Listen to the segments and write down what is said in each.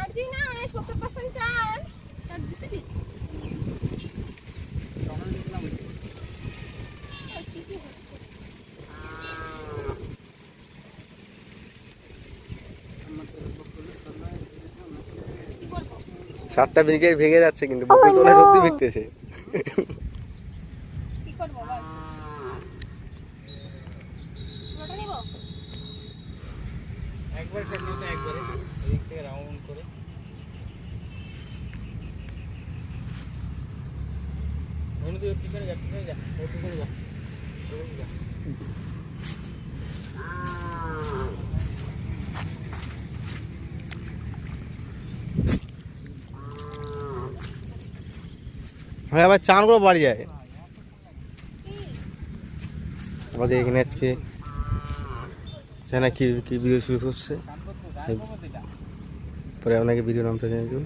পারছি না, 70% চার্জ তার দিছি। সাতটা ব্রিগেড ভেঙে যাচ্ছে কিন্তু বকুল তলায় সত্যি ভিগতেছে। কি করবো বল? ওটা নিব? একবার সেট নিতে একবারে এদিক থেকে রাউন্ড করে মনে দিয়ে কি করে যাচ্ছে যা ওটি করে যা ওটি যা হ্যাঁ আবার চান করে বাড়ি যায় আমাদের এখানে আজকে জানা কি কি ভিডিও শুরু করছে পরে আপনাকে ভিডিও নামতে জানিয়ে দেবো।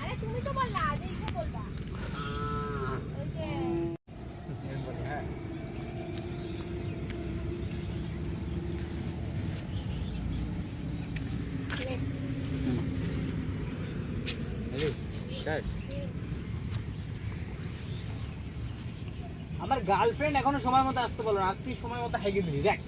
আরে তুমি তো বললা যে ইসে বলবা। ওই যে আমার গার্লফ্রেন্ড এখনো সময় মতো আসতে বলো না, তুই সময় মতো হাইকে দিবি দেখ।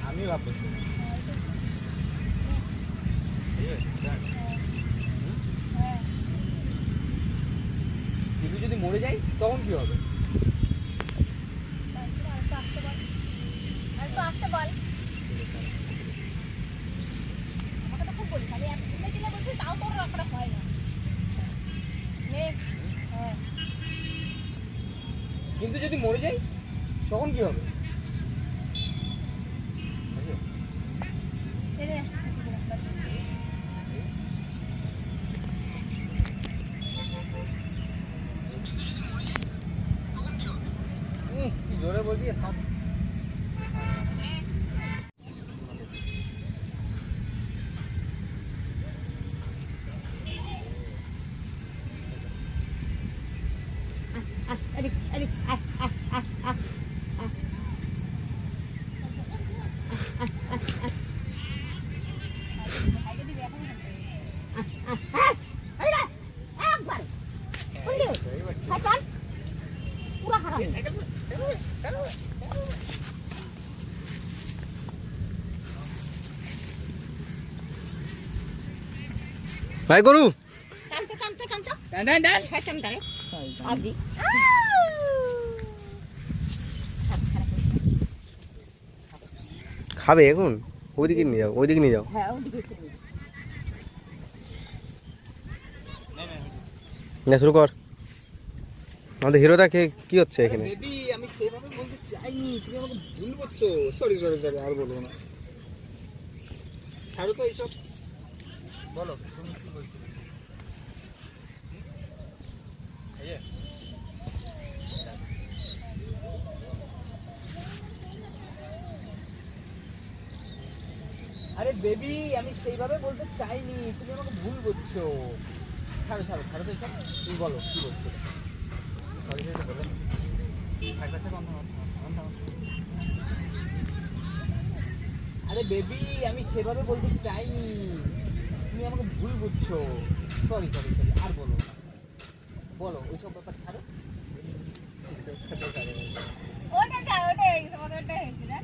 আমি ভাবছি কিন্তু যদি মরে যাই তখন কি হবে? আর তো আসতে বল। আমাকে তো খুব বলিস, আমি এত চিল্লা চিল্লা বলছি তাও তোর রাখা হয় না। নে হ্যাঁ কিন্তু যদি মরে যাই তখন কি হবে? নে নে কি জোরে বলবি সাত আরে আরে ভাই গরু খাবে এখন ওইদিকে নিয়ে যাও, ওইদিকে নিয়ে যাও। না শুরু কর। আমাদের হিরোদা কি হচ্ছে এখানে? বেবি আমি সেভাবে বলতে চাইনি, তুমি আমাকে ভুল করছো। সরি সরি সরি, আর বলবো না। ছাড়ো তো এইসব, বলো তুমি কি বলছিলে? আরে বেবি আমি সেইভাবে বলতে চাইনি, তুমি আমাকে ভুল করছো। ছাড়ো ছাড়ো ছাড়ো তো এইসব, তুমি বলো কি বলছো? সরি সরি বলো। আরে বেবি আমি সেভাবে বলতে চাইনি, তুমি আমাকে ভুল বুঝছো। সরি সরি সরি, আর বলো না। বলো ওইসব ব্যাপার ছাড়ো। ওটা যা ওটা তোমাদের ওটা হয়েছে না।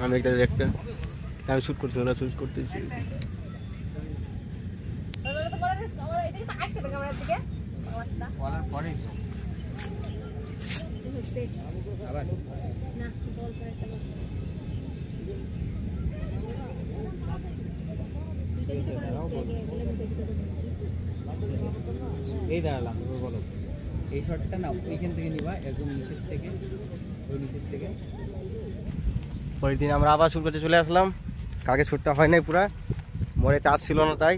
আমি একটা আমি শুট করছি, ওরা শুট করতেছি। ওগুলো তো বলা যায়, আমার এদিকে তো আসছে না ক্যামেরার দিকে। আওয়াজটা বলার পরে হচ্ছে আবার না বল করে একটা বল। এই দাঁড়ালাম, বলো। এই শটটা না ওইখান থেকে নিবা, একদম নিচের থেকে, ওই নিচের থেকে। পরের দিন আমরা আবার শুট করতে চলে আসলাম। কালকে শ্যুটটা হয় নাই পুরা, মনে চার্জ ছিল না তাই।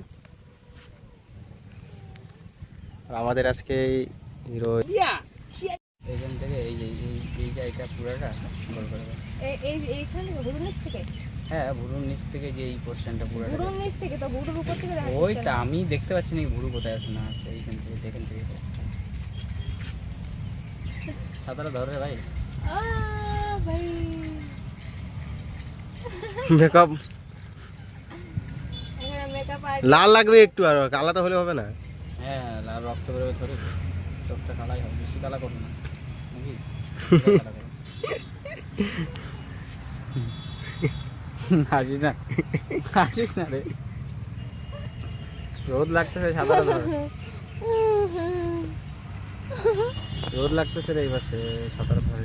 আর আমাদের আজকে হিরো এইখান থেকে এই যে এই জায়গাটা পুরোটা সুন্দর করে দাও। এইখান থেকে ভুরুর নিচ থেকে? হ্যাঁ, ভুরুর নিচ থেকে যে এই পোর্শনটা পুরোটা। ভুরুর নিচ থেকে তো ভুরুর উপর থেকে দেখা যাচ্ছে ওইটা না। আমি দেখতে পাচ্ছি না ভুরু কোথায় আছে না আছে, এইখান থেকে যেখান থেকে। ছাতাটা ধরে ভাই। ভাই মেকআপ এখানে মেকআপ আর লাল লাগবে একটু, আর কালাটা হলে হবে না। হ্যাঁ, লাল রক্ত বেরোবে থরে, চোখটা কালাই হবে, বেশি কালা করো না নাকি? কালা করো। হাসিস না, হাসিস না রে, রোদ লাগতেছে, সাদাটা ধর। রোদ লাগতেছে রে এই পাশে, সাদাটা ধরে।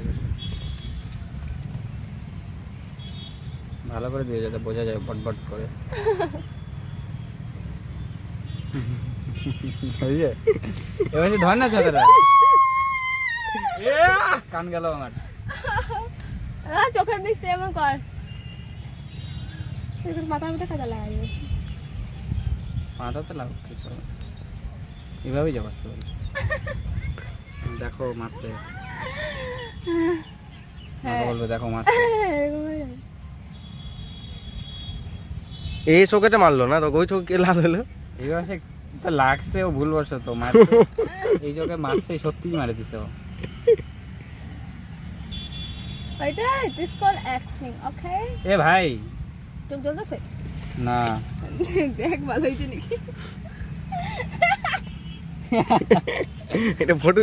ভালো করে দিয়ে যাতে বোঝা যায় বটবট করে। এবার ধর না ছাতাটা। কান গেল আমার। চোখের নিচে এমন কর, মাথার মধ্যে কাজে লাগাই। মাথাতে লাগ কিছু হবে না। এভাবেই যাবো আসতে পারি। দেখো মারছে, মাথা বলবে দেখো মারছে। এই চোখেতে মারলো না তো, ওই চোখে লাল হলো। এই বয়সে তো লাগছে, ও ভুল বসে তো মারছে। এই চোখে মারছে, সত্যিই মারে দিছে ও। এটা দিস কল অ্যাক্টিং, ওকে? এ ভাই চোখ জ্বলতেছে না, দেখ ভালো হয়েছে নাকি? এটা ফটো